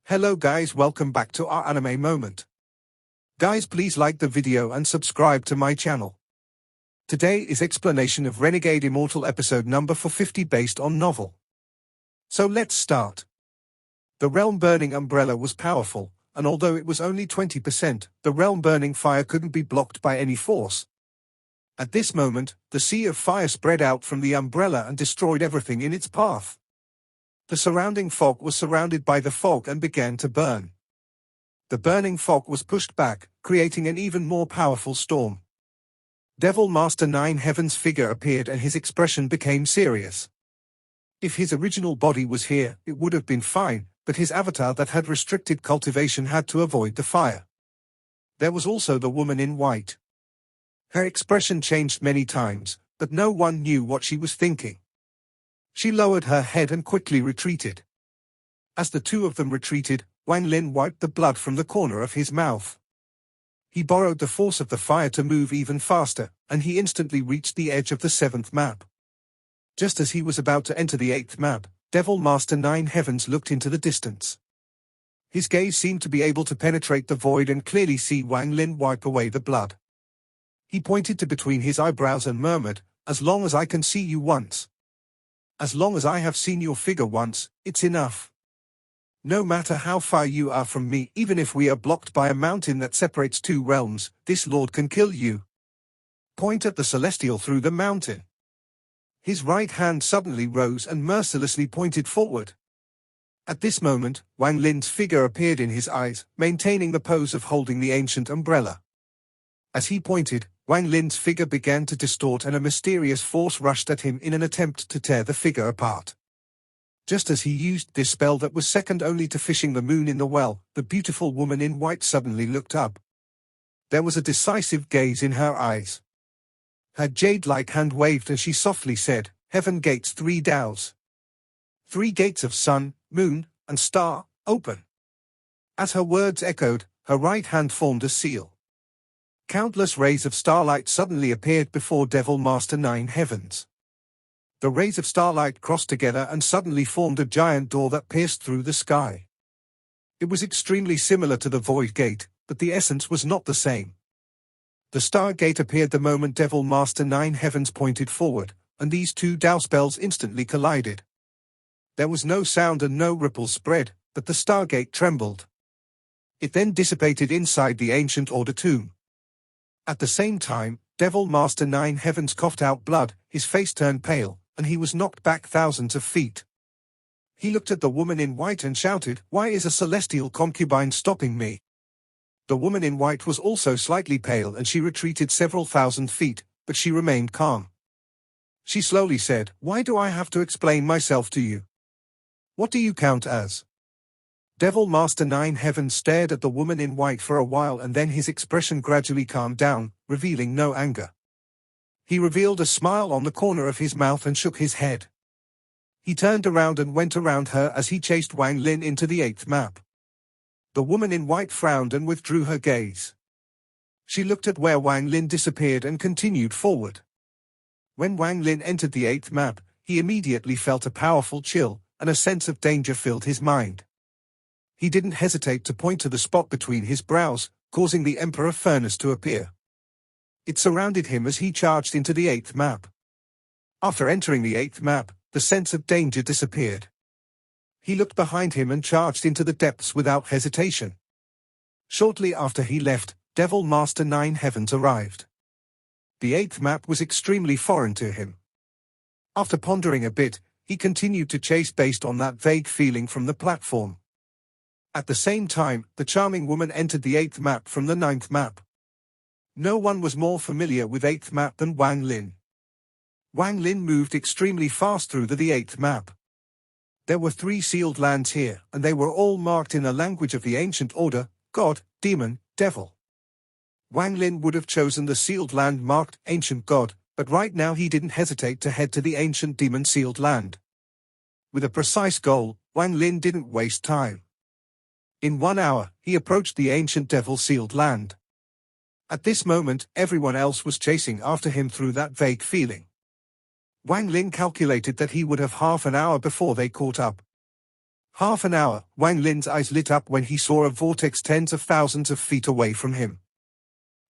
Hello guys, welcome back to our anime moment. Guys, please like the video and subscribe to my channel. Today is explanation of Renegade Immortal episode number 450 based on novel. So let's start. The realm-burning umbrella was powerful, and although it was only 20%, the realm-burning fire couldn't be blocked by any force. At this moment, the sea of fire spread out from the umbrella and destroyed everything in its path. The surrounding fog was surrounded by the fog and began to burn. The burning fog was pushed back, creating an even more powerful storm. Devil Master Nine Heaven's figure appeared and his expression became serious. If his original body was here, it would have been fine, but his avatar that had restricted cultivation had to avoid the fire. There was also the woman in white. Her expression changed many times, but no one knew what she was thinking. She lowered her head and quickly retreated. As the two of them retreated, Wang Lin wiped the blood from the corner of his mouth. He borrowed the force of the fire to move even faster, and he instantly reached the edge of the 7th map. Just as he was about to enter the 8th map, Devil Master Nine Heavens looked into the distance. His gaze seemed to be able to penetrate the void and clearly see Wang Lin wipe away the blood. He pointed to between his eyebrows and murmured, "As long as I can see you once. As long as I have seen your figure once, it's enough. No matter how far you are from me, even if we are blocked by a mountain that separates two realms, this lord can kill you." Point at the celestial through the mountain. His right hand suddenly rose and mercilessly pointed forward. At this moment, Wang Lin's figure appeared in his eyes, maintaining the pose of holding the ancient umbrella. As he pointed, Wang Lin's figure began to distort and a mysterious force rushed at him in an attempt to tear the figure apart. Just as he used this spell that was second only to fishing the moon in the well, the beautiful woman in white suddenly looked up. There was a decisive gaze in her eyes. Her jade-like hand waved and she softly said, "Heaven gates 3 Daos. 3 gates of sun, moon, and star, open." As her words echoed, her right hand formed a seal. Countless rays of starlight suddenly appeared before Devil Master Nine Heavens. The rays of starlight crossed together and suddenly formed a giant door that pierced through the sky. It was extremely similar to the Void Gate, but the essence was not the same. The Star Gate appeared the moment Devil Master Nine Heavens pointed forward, and these two Dao spells instantly collided. There was no sound and no ripple spread, but the Stargate trembled. It then dissipated inside the ancient Order tomb. At the same time, Devil Master Nine Heavens coughed out blood, his face turned pale, and he was knocked back thousands of feet. He looked at the woman in white and shouted, "Why is a celestial concubine stopping me?" The woman in white was also slightly pale and she retreated several thousand feet, but she remained calm. She slowly said, "Why do I have to explain myself to you? What do you count as?" Devil Master Nine Heavens stared at the woman in white for a while and then his expression gradually calmed down, revealing no anger. He revealed a smile on the corner of his mouth and shook his head. He turned around and went around her as he chased Wang Lin into the 8th map. The woman in white frowned and withdrew her gaze. She looked at where Wang Lin disappeared and continued forward. When Wang Lin entered the 8th map, he immediately felt a powerful chill, and a sense of danger filled his mind. He didn't hesitate to point to the spot between his brows, causing the Emperor Furnace to appear. It surrounded him as he charged into the 8th map. After entering the 8th map, the sense of danger disappeared. He looked behind him and charged into the depths without hesitation. Shortly after he left, Devil Master Nine Heavens arrived. The 8th map was extremely foreign to him. After pondering a bit, he continued to chase based on that vague feeling from the platform. At the same time, the charming woman entered the 8th map from the 9th map. No one was more familiar with 8th map than Wang Lin. Wang Lin moved extremely fast through the 8th map. There were 3 sealed lands here, and they were all marked in a language of the ancient order: God, Demon, Devil. Wang Lin would have chosen the sealed land marked Ancient God, but right now he didn't hesitate to head to the ancient demon sealed land. With a precise goal, Wang Lin didn't waste time. In 1 hour, he approached the ancient devil-sealed land. At this moment, everyone else was chasing after him through that vague feeling. Wang Lin calculated that he would have half an hour before they caught up. Half an hour, Wang Lin's eyes lit up when he saw a vortex tens of thousands of feet away from him.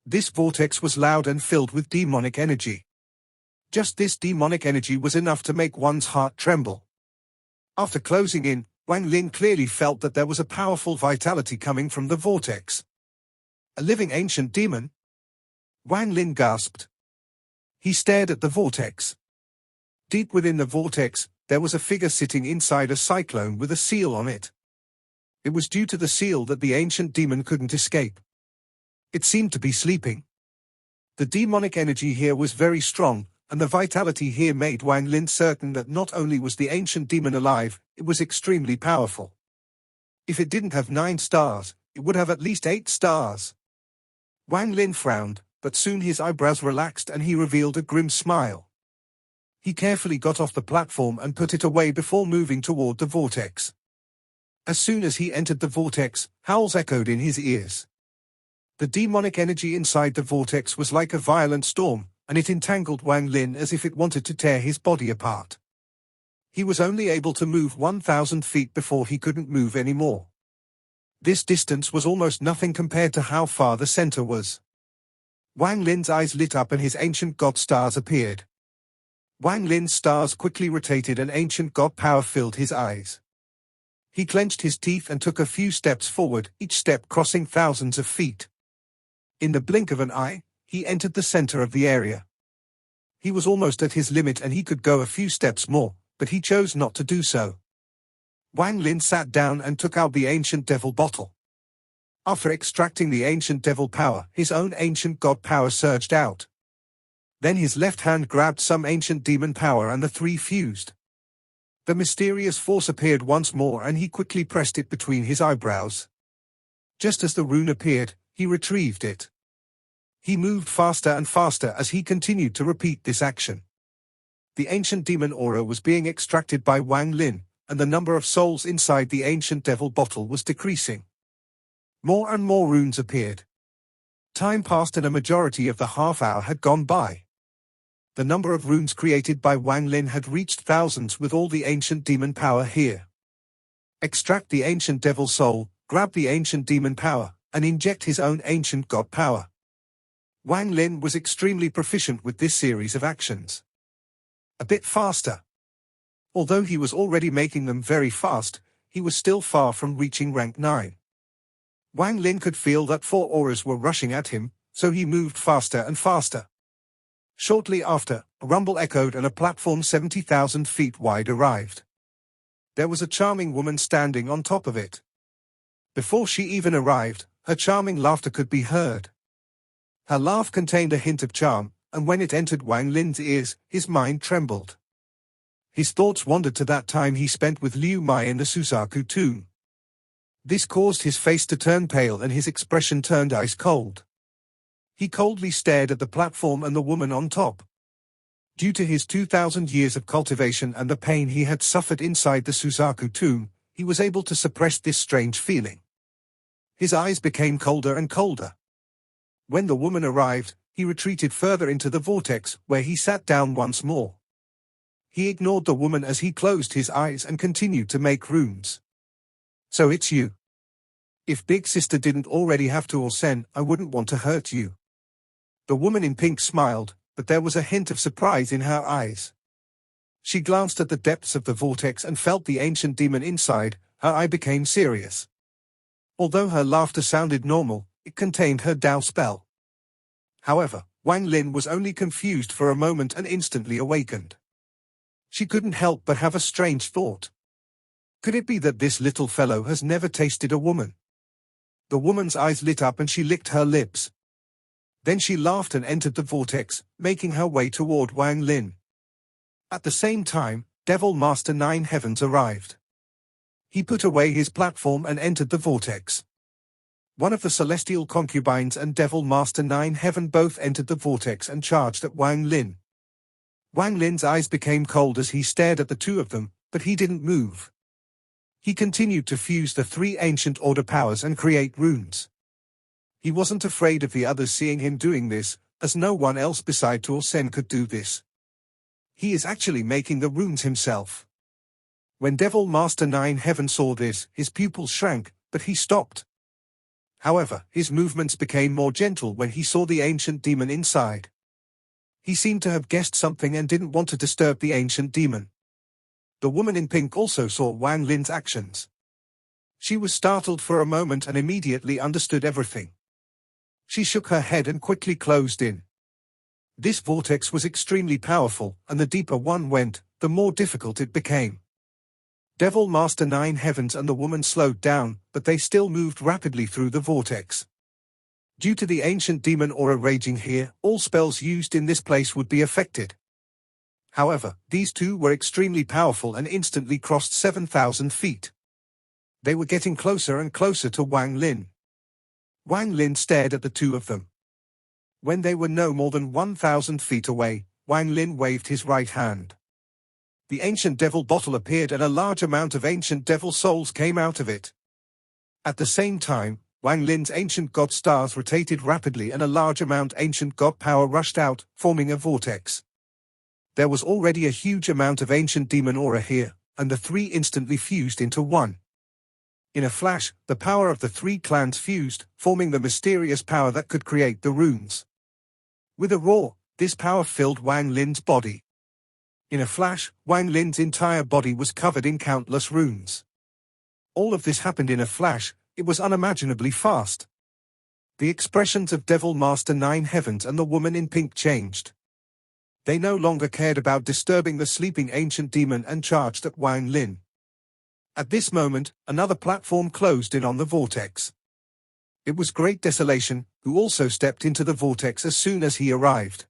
This vortex was loud and filled with demonic energy. Just this demonic energy was enough to make one's heart tremble. After closing in, Wang Lin clearly felt that there was a powerful vitality coming from the vortex. A living ancient demon? Wang Lin gasped. He stared at the vortex. Deep within the vortex, there was a figure sitting inside a cyclone with a seal on it. It was due to the seal that the ancient demon couldn't escape. It seemed to be sleeping. The demonic energy here was very strong, and the vitality here made Wang Lin certain that not only was the ancient demon alive, it was extremely powerful. If it didn't have 9 stars, it would have at least 8 stars. Wang Lin frowned, but soon his eyebrows relaxed and he revealed a grim smile. He carefully got off the platform and put it away before moving toward the vortex. As soon as he entered the vortex, howls echoed in his ears. The demonic energy inside the vortex was like a violent storm, and it entangled Wang Lin as if it wanted to tear his body apart. He was only able to move 1,000 feet before he couldn't move anymore. This distance was almost nothing compared to how far the center was. Wang Lin's eyes lit up and his ancient god stars appeared. Wang Lin's stars quickly rotated and ancient god power filled his eyes. He clenched his teeth and took a few steps forward, each step crossing thousands of feet. In the blink of an eye, he entered the center of the area. He was almost at his limit and he could go a few steps more, but he chose not to do so. Wang Lin sat down and took out the ancient devil bottle. After extracting the ancient devil power, his own ancient god power surged out. Then his left hand grabbed some ancient demon power and the three fused. The mysterious force appeared once more and he quickly pressed it between his eyebrows. Just as the rune appeared, he retrieved it. He moved faster and faster as he continued to repeat this action. The ancient demon aura was being extracted by Wang Lin, and the number of souls inside the ancient devil bottle was decreasing. More and more runes appeared. Time passed and a majority of the half hour had gone by. The number of runes created by Wang Lin had reached thousands with all the ancient demon power here. Extract the ancient devil soul, grab the ancient demon power, and inject his own ancient god power. Wang Lin was extremely proficient with this series of actions. A bit faster. Although he was already making them very fast, he was still far from reaching rank 9. Wang Lin could feel that 4 auras were rushing at him, so he moved faster and faster. Shortly after, a rumble echoed and a platform 70,000 feet wide arrived. There was a charming woman standing on top of it. Before she even arrived, her charming laughter could be heard. Her laugh contained a hint of charm, and when it entered Wang Lin's ears, his mind trembled. His thoughts wandered to that time he spent with Liu Mai in the Suzaku tomb. This caused his face to turn pale and his expression turned ice cold. He coldly stared at the platform and the woman on top. Due to his 2,000 years of cultivation and the pain he had suffered inside the Suzaku tomb, he was able to suppress this strange feeling. His eyes became colder and colder. When the woman arrived, he retreated further into the vortex, where he sat down once more. He ignored the woman as he closed his eyes and continued to make runes. So it's you. If Big Sister didn't already have to Orsen, I wouldn't want to hurt you. The woman in pink smiled, but there was a hint of surprise in her eyes. She glanced at the depths of the vortex and felt the ancient demon inside. Her eye became serious. Although her laughter sounded normal, it contained her Dao spell. However, Wang Lin was only confused for a moment and instantly awakened. She couldn't help but have a strange thought. Could it be that this little fellow has never tasted a woman? The woman's eyes lit up and she licked her lips. Then she laughed and entered the vortex, making her way toward Wang Lin. At the same time, Devil Master Nine Heavens arrived. He put away his platform and entered the vortex. One of the celestial concubines and Devil Master Nine Heaven both entered the vortex and charged at Wang Lin. Wang Lin's eyes became cold as he stared at the two of them, but he didn't move. He continued to fuse the 3 ancient order powers and create runes. He wasn't afraid of the others seeing him doing this, as no one else beside Torsen could do this. He is actually making the runes himself. When Devil Master 9 Heaven saw this, his pupils shrank, but he stopped. However, his movements became more gentle when he saw the ancient demon inside. He seemed to have guessed something and didn't want to disturb the ancient demon. The woman in pink also saw Wang Lin's actions. She was startled for a moment and immediately understood everything. She shook her head and quickly closed in. This vortex was extremely powerful, and the deeper one went, the more difficult it became. Devil Master 9 Heavens and the woman slowed down, but they still moved rapidly through the vortex. Due to the ancient demon aura raging here, all spells used in this place would be affected. However, these two were extremely powerful and instantly crossed 7,000 feet. They were getting closer and closer to Wang Lin. Wang Lin stared at the two of them. When they were no more than 1,000 feet away, Wang Lin waved his right hand. The ancient devil bottle appeared and a large amount of ancient devil souls came out of it. At the same time, Wang Lin's ancient god stars rotated rapidly and a large amount ancient god power rushed out, forming a vortex. There was already a huge amount of ancient demon aura here, and the three instantly fused into one. In a flash, the power of the three clans fused, forming the mysterious power that could create the runes. With a roar, this power filled Wang Lin's body. In a flash, Wang Lin's entire body was covered in countless runes. All of this happened in a flash. It was unimaginably fast. The expressions of Devil Master 9 Heavens and the woman in pink changed. They no longer cared about disturbing the sleeping ancient demon and charged at Wang Lin. At this moment, another platform closed in on the vortex. It was Great Desolation, who also stepped into the vortex as soon as he arrived.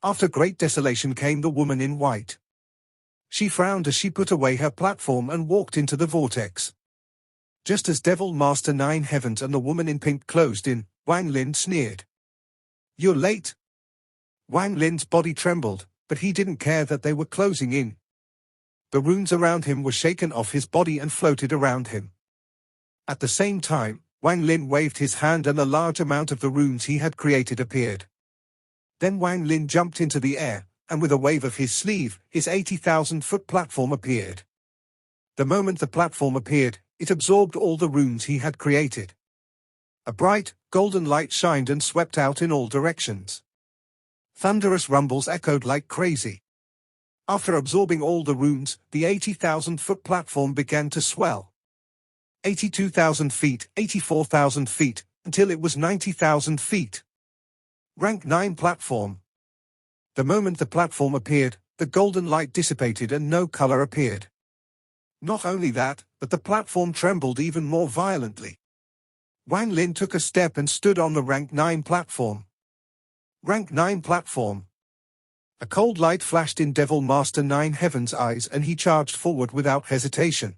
After Great Desolation came the woman in white. She frowned as she put away her platform and walked into the vortex. Just as Devil Master 9 Heavens and the woman in pink closed in, Wang Lin sneered. "You're late." Wang Lin's body trembled, but he didn't care that they were closing in. The runes around him were shaken off his body and floated around him. At the same time, Wang Lin waved his hand and a large amount of the runes he had created appeared. Then Wang Lin jumped into the air, and with a wave of his sleeve, his 80,000-foot platform appeared. The moment the platform appeared, it absorbed all the runes he had created. A bright, golden light shined and swept out in all directions. Thunderous rumbles echoed like crazy. After absorbing all the runes, the 80,000-foot platform began to swell. 82,000 feet, 84,000 feet, until it was 90,000 feet. Rank 9 platform. The moment the platform appeared, the golden light dissipated and no color appeared. Not only that, but the platform trembled even more violently. Wang Lin took a step and stood on the Rank 9 platform. Rank 9 platform. A cold light flashed in Devil Master 9 Heaven's eyes and he charged forward without hesitation.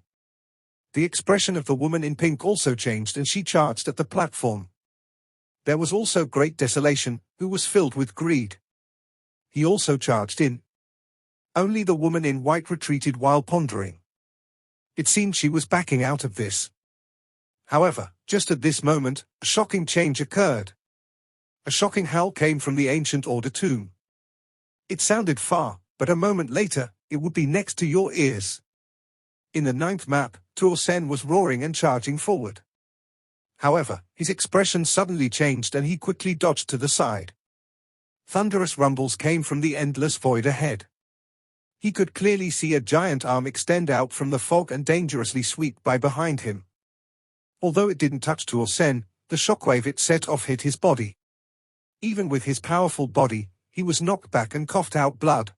The expression of the woman in pink also changed and she charged at the platform. There was also Great Desolation, who was filled with greed. He also charged in. Only the woman in white retreated while pondering. It seemed she was backing out of this. However, just at this moment, a shocking change occurred. A shocking howl came from the ancient order tomb. It sounded far, but a moment later, it would be next to your ears. In the 9th map, Tuo Sen was roaring and charging forward. However, his expression suddenly changed and he quickly dodged to the side. Thunderous rumbles came from the endless void ahead. He could clearly see a giant arm extend out from the fog and dangerously sweep by behind him. Although it didn't touch Tuo Sen, the shockwave it set off hit his body. Even with his powerful body, he was knocked back and coughed out blood.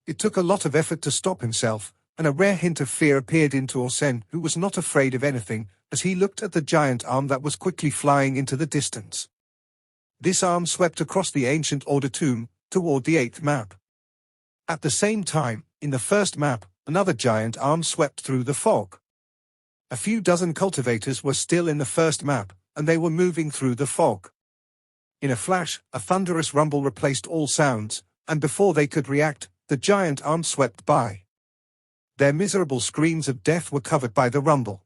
It took a lot of effort to stop himself, and a rare hint of fear appeared in Tuo Sen, who was not afraid of anything, as he looked at the giant arm that was quickly flying into the distance. This arm swept across the ancient order tomb, toward the 8th map. At the same time, in the 1st map, another giant arm swept through the fog. A few dozen cultivators were still in the 1st map, and they were moving through the fog. In a flash, a thunderous rumble replaced all sounds, and before they could react, the giant arm swept by. Their miserable screams of death were covered by the rumble.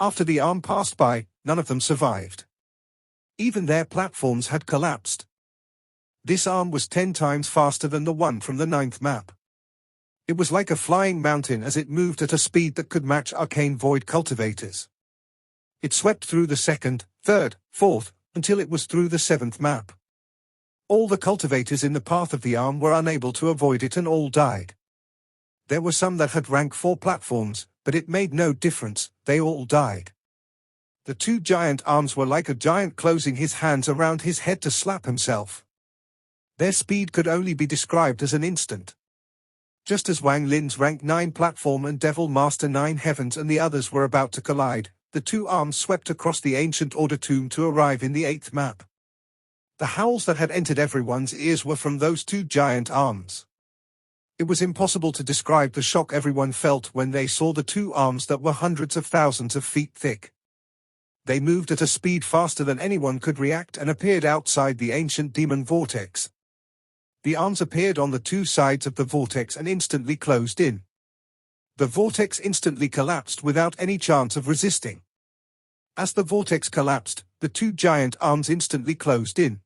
After the arm passed by, none of them survived. Even their platforms had collapsed. This arm was 10 times faster than the one from the 9th map. It was like a flying mountain as it moved at a speed that could match arcane void cultivators. It swept through the second, third, fourth, until it was through the seventh map. All the cultivators in the path of the arm were unable to avoid it and all died. There were some that had rank 4 platforms, but it made no difference, they all died. The two giant arms were like a giant closing his hands around his head to slap himself. Their speed could only be described as an instant. Just as Wang Lin's rank 9 platform and Devil Master 9 Heavens and the others were about to collide, the two arms swept across the Ancient Order tomb to arrive in the 8th map. The howls that had entered everyone's ears were from those two giant arms. It was impossible to describe the shock everyone felt when they saw the two arms that were hundreds of thousands of feet thick. They moved at a speed faster than anyone could react and appeared outside the ancient demon vortex. The arms appeared on the two sides of the vortex and instantly closed in. The vortex instantly collapsed without any chance of resisting. As the vortex collapsed, the two giant arms instantly closed in.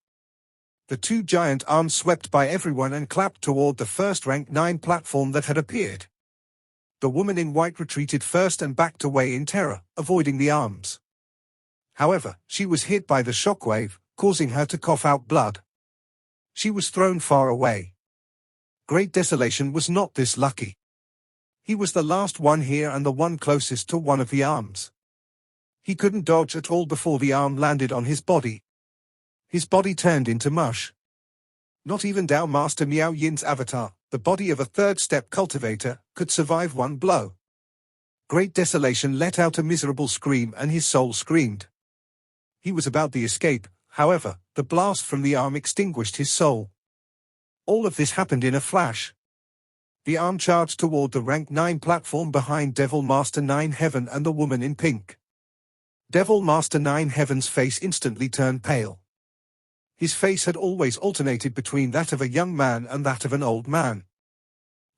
The two giant arms swept by everyone and clapped toward the first rank 9 platform that had appeared. The woman in white retreated first and backed away in terror, avoiding the arms. However, she was hit by the shockwave, causing her to cough out blood. She was thrown far away. Great Desolation was not this lucky. He was the last one here and the one closest to one of the arms. He couldn't dodge at all before the arm landed on his body. His body turned into mush. Not even Dao Master Miao Yin's avatar, the body of a third-step cultivator, could survive one blow. Great Desolation let out a miserable scream and his soul screamed. He was about to escape, however, the blast from the arm extinguished his soul. All of this happened in a flash. The arm charged toward the rank 9 platform behind Devil Master 9 Heaven and the woman in pink. Devil Master 9 Heaven's face instantly turned pale. His face had always alternated between that of a young man and that of an old man.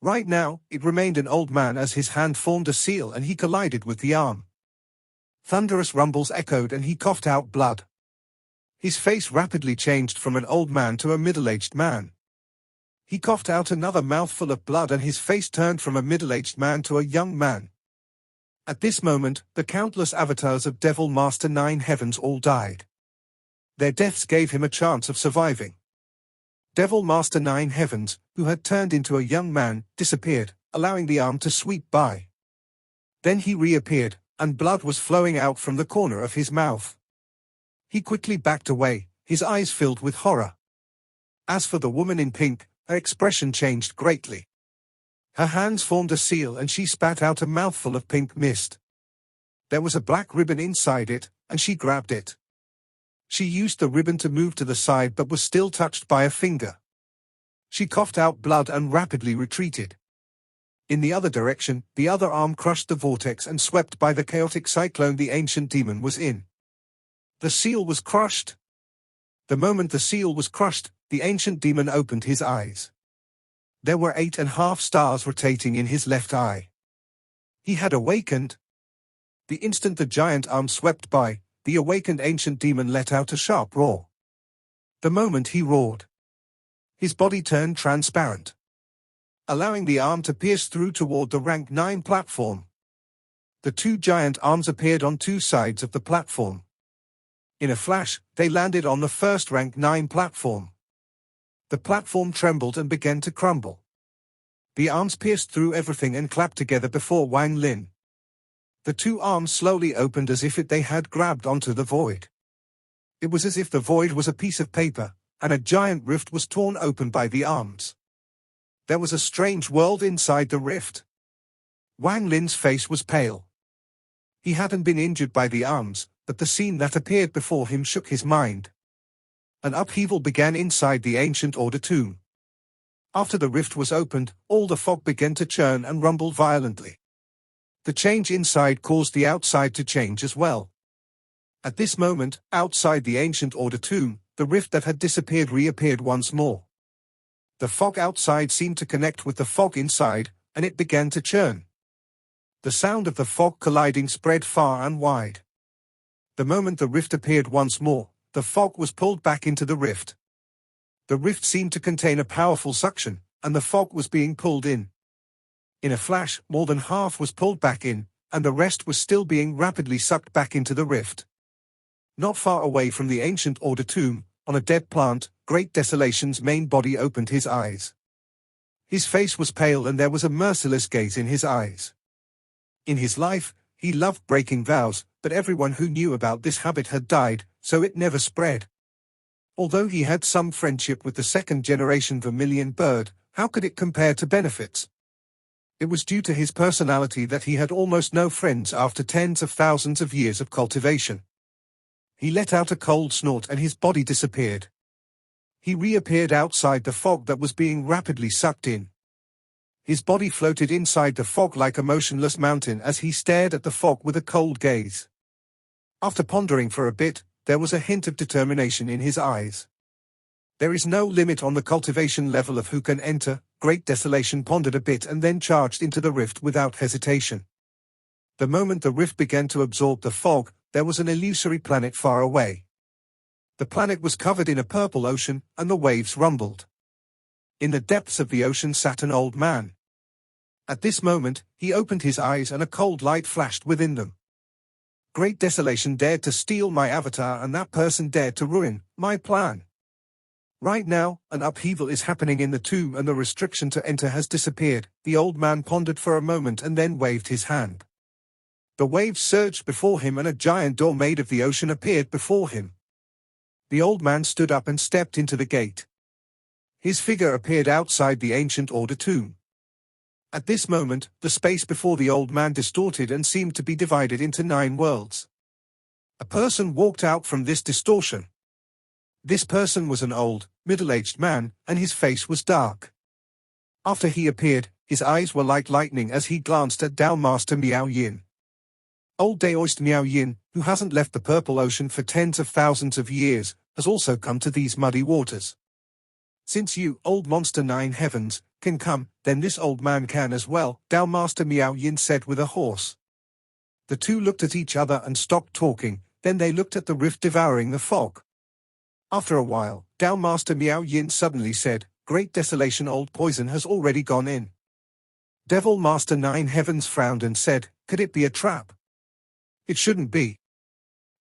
Right now, it remained an old man as his hand formed a seal and he collided with the arm. Thunderous rumbles echoed and he coughed out blood. His face rapidly changed from an old man to a middle-aged man. He coughed out another mouthful of blood and his face turned from a middle-aged man to a young man. At this moment, the countless avatars of Devil Master 9 Heavens all died. Their deaths gave him a chance of surviving. Devil Master 9 Heavens, who had turned into a young man, disappeared, allowing the arm to sweep by. Then he reappeared, and blood was flowing out from the corner of his mouth. He quickly backed away, his eyes filled with horror. As for the woman in pink, her expression changed greatly. Her hands formed a seal and she spat out a mouthful of pink mist. There was a black ribbon inside it, and she grabbed it. She used the ribbon to move to the side but was still touched by a finger. She coughed out blood and rapidly retreated. In the other direction, the other arm crushed the vortex and swept by the chaotic cyclone the ancient demon was in. The seal was crushed. The moment the seal was crushed, the ancient demon opened his eyes. There were 8.5 stars rotating in his left eye. He had awakened. The instant the giant arm swept by, the awakened ancient demon let out a sharp roar. The moment he roared, his body turned transparent, allowing the arm to pierce through toward the rank 9 platform. The two giant arms appeared on two sides of the platform. In a flash, they landed on the first rank 9 platform. The platform trembled and began to crumble. The arms pierced through everything and clapped together before Wang Lin. The two arms slowly opened as if they had grabbed onto the void. It was as if the void was a piece of paper, and a giant rift was torn open by the arms. There was a strange world inside the rift. Wang Lin's face was pale. He hadn't been injured by the arms, but the scene that appeared before him shook his mind. An upheaval began inside the ancient order tomb. After the rift was opened, all the fog began to churn and rumble violently. The change inside caused the outside to change as well. At this moment, outside the ancient order tomb, the rift that had disappeared reappeared once more. The fog outside seemed to connect with the fog inside, and it began to churn. The sound of the fog colliding spread far and wide. The moment the rift appeared once more, the fog was pulled back into the rift. The rift seemed to contain a powerful suction, and the fog was being pulled in. In a flash, more than half was pulled back in, and the rest was still being rapidly sucked back into the rift. Not far away from the Ancient Order tomb, on a dead plant, Great Desolation's main body opened his eyes. His face was pale and there was a merciless gaze in his eyes. In his life, he loved breaking vows, but everyone who knew about this habit had died, so it never spread. Although he had some friendship with the second-generation vermilion bird, how could it compare to benefits? It was due to his personality that he had almost no friends after tens of thousands of years of cultivation. He let out a cold snort and his body disappeared. He reappeared outside the fog that was being rapidly sucked in. His body floated inside the fog like a motionless mountain as he stared at the fog with a cold gaze. After pondering for a bit, there was a hint of determination in his eyes. There is no limit on the cultivation level of who can enter. Great Desolation pondered a bit and then charged into the rift without hesitation. The moment the rift began to absorb the fog, there was an illusory planet far away. The planet was covered in a purple ocean, and the waves rumbled. In the depths of the ocean sat an old man. At this moment, he opened his eyes and a cold light flashed within them. Great Desolation dared to steal my avatar and that person dared to ruin my plan. Right now, an upheaval is happening in the tomb and the restriction to enter has disappeared. The old man pondered for a moment and then waved his hand. The waves surged before him and a giant door made of the ocean appeared before him. The old man stood up and stepped into the gate. His figure appeared outside the Ancient Order tomb. At this moment, the space before the old man distorted and seemed to be divided into 9 worlds. A person walked out from this distortion. This person was an old, middle-aged man, and his face was dark. After he appeared, his eyes were like lightning as he glanced at Tao Master Miao Yin. Old Daoist Miao Yin, who hasn't left the Purple Ocean for tens of thousands of years, has also come to these muddy waters. Since you, old monster 9 heavens, can come, then this old man can as well, Tao Master Miao Yin said with a hoarse. The two looked at each other and stopped talking, then they looked at the rift devouring the fog. After a while, Tao Master Miao Yin suddenly said, Great Desolation old poison has already gone in. Devil Master 9 heavens frowned and said, could it be a trap? It shouldn't be.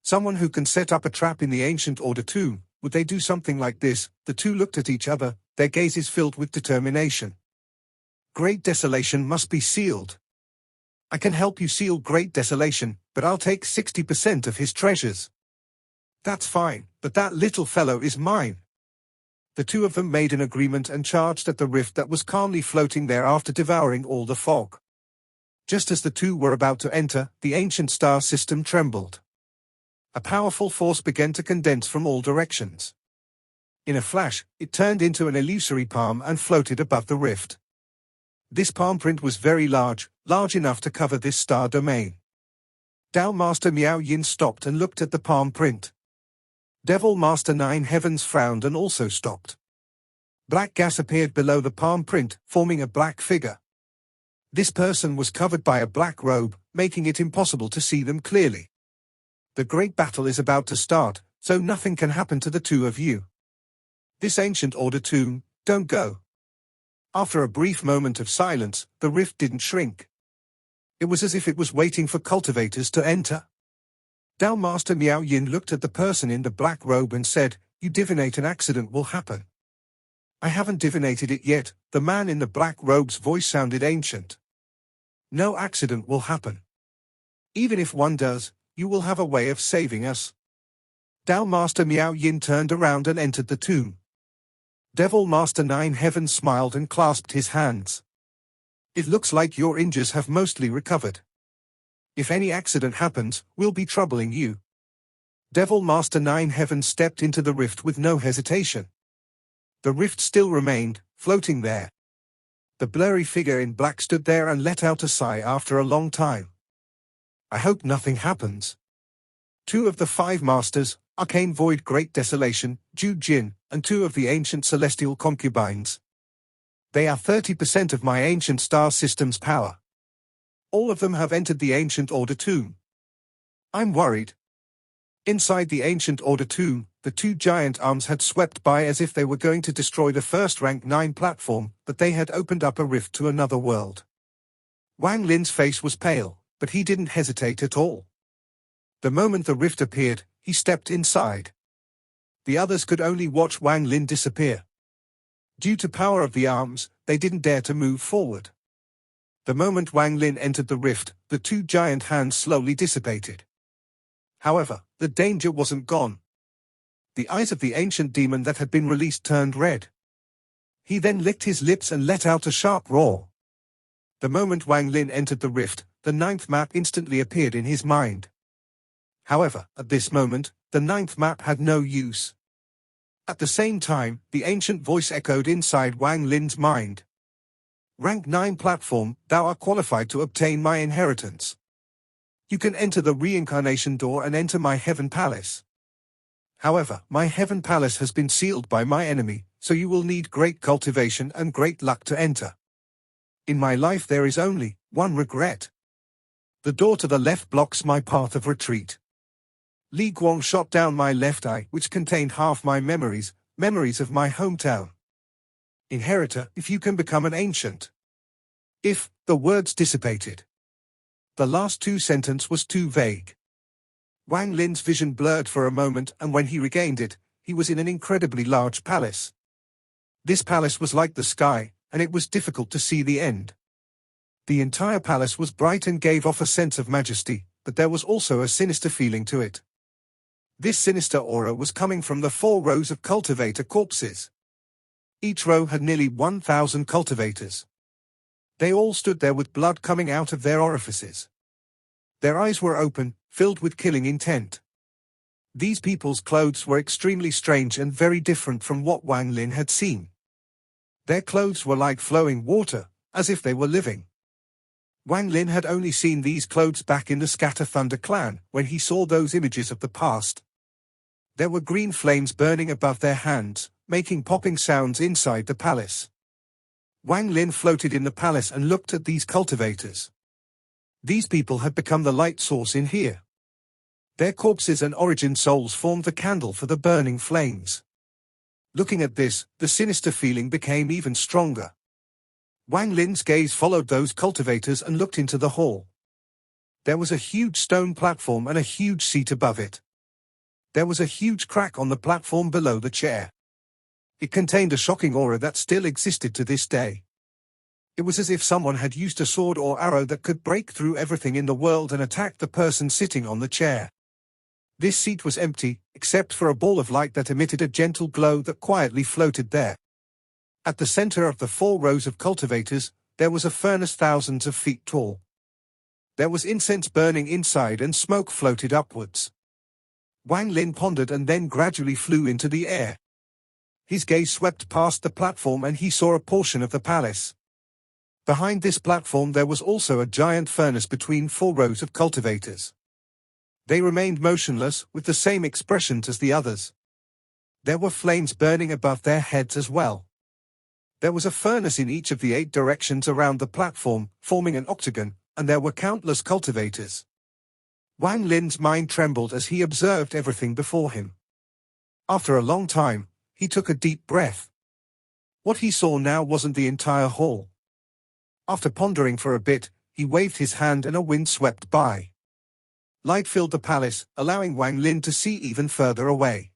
Someone who can set up a trap in the Ancient Order tomb, would they do something like this? The two looked at each other, their gazes filled with determination. Great Desolation must be sealed. I can help you seal Great Desolation, but I'll take 60% of his treasures. That's fine, but that little fellow is mine. The two of them made an agreement and charged at the rift that was calmly floating there after devouring all the fog. Just as the two were about to enter, the ancient star system trembled. A powerful force began to condense from all directions. In a flash, it turned into an illusory palm and floated above the rift. This palm print was very large, large enough to cover this star domain. Tao Master Miao Yin stopped and looked at the palm print. Devil Master 9 heavens frowned and also stopped. Black gas appeared below the palm print, forming a black figure. This person was covered by a black robe, making it impossible to see them clearly. The great battle is about to start, so nothing can happen to the two of you. This Ancient Order tomb, don't go. After a brief moment of silence, the rift didn't shrink. It was as if it was waiting for cultivators to enter. Tao Master Miao Yin looked at the person in the black robe and said, you divinate an accident will happen. I haven't divinated it yet. The man in the black robe's voice sounded ancient. No accident will happen. Even if one does, you will have a way of saving us. Tao Master Miao Yin turned around and entered the tomb. Devil Master 9 heavens smiled and clasped his hands. It looks like your injuries have mostly recovered. If any accident happens, we'll be troubling you. Devil Master 9 heavens stepped into the rift with no hesitation. The rift still remained, floating there. The blurry figure in black stood there and let out a sigh after a long time. I hope nothing happens. 2 of the 5 masters, Arcane Void Great Desolation, Ju Jin, and 2 of the ancient celestial concubines. They are 30% of my ancient star system's power. All of them have entered the Ancient Order tomb. I'm worried. Inside the Ancient Order tomb, the 2 giant arms had swept by as if they were going to destroy the first rank 9 platform, but they had opened up a rift to another world. Wang Lin's face was pale, but he didn't hesitate at all. The moment the rift appeared, he stepped inside. The others could only watch Wang Lin disappear. Due to power of the arms, they didn't dare to move forward. The moment Wang Lin entered the rift, the two giant hands slowly dissipated. However, the danger wasn't gone. The eyes of the ancient demon that had been released turned red. He then licked his lips and let out a sharp roar. The moment Wang Lin entered the rift, the 9th map instantly appeared in his mind. However, at this moment, the 9th map had no use. At the same time, the ancient voice echoed inside Wang Lin's mind. Rank 9 platform, thou art qualified to obtain my inheritance. You can enter the reincarnation door and enter my heaven palace. However, my heaven palace has been sealed by my enemy, so you will need great cultivation and great luck to enter. In my life there is only one regret. The door to the left blocks my path of retreat. Li Guang shot down my left eye, which contained half my memories of my hometown. Inheritor, if you can become an ancient. If, the words dissipated. The last two sentences was too vague. Wang Lin's vision blurred for a moment, and when he regained it, he was in an incredibly large palace. This palace was like the sky, and it was difficult to see the end. The entire palace was bright and gave off a sense of majesty, but there was also a sinister feeling to it. This sinister aura was coming from the 4 rows of cultivator corpses. Each row had nearly 1,000 cultivators. They all stood there with blood coming out of their orifices. Their eyes were open, filled with killing intent. These people's clothes were extremely strange and very different from what Wang Lin had seen. Their clothes were like flowing water, as if they were living. Wang Lin had only seen these clothes back in the Scatter Thunder clan, when he saw those images of the past. There were green flames burning above their hands, making popping sounds inside the palace. Wang Lin floated in the palace and looked at these cultivators. These people had become the light source in here. Their corpses and origin souls formed the candle for the burning flames. Looking at this, the sinister feeling became even stronger. Wang Lin's gaze followed those cultivators and looked into the hall. There was a huge stone platform and a huge seat above it. There was a huge crack on the platform below the chair. It contained a shocking aura that still existed to this day. It was as if someone had used a sword or arrow that could break through everything in the world and attack the person sitting on the chair. This seat was empty, except for a ball of light that emitted a gentle glow that quietly floated there. At the center of the 4 rows of cultivators, there was a furnace thousands of feet tall. There was incense burning inside and smoke floated upwards. Wang Lin pondered and then gradually flew into the air. His gaze swept past the platform and he saw a portion of the palace. Behind this platform there was also a giant furnace between 4 rows of cultivators. They remained motionless, with the same expressions as the others. There were flames burning above their heads as well. There was a furnace in each of the 8 directions around the platform, forming an octagon, and there were countless cultivators. Wang Lin's mind trembled as he observed everything before him. After a long time, he took a deep breath. What he saw now wasn't the entire hall. After pondering for a bit, he waved his hand and a wind swept by. Light filled the palace, allowing Wang Lin to see even further away.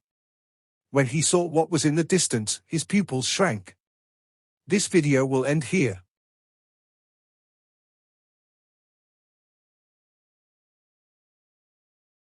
When he saw what was in the distance, his pupils shrank. This video will end here.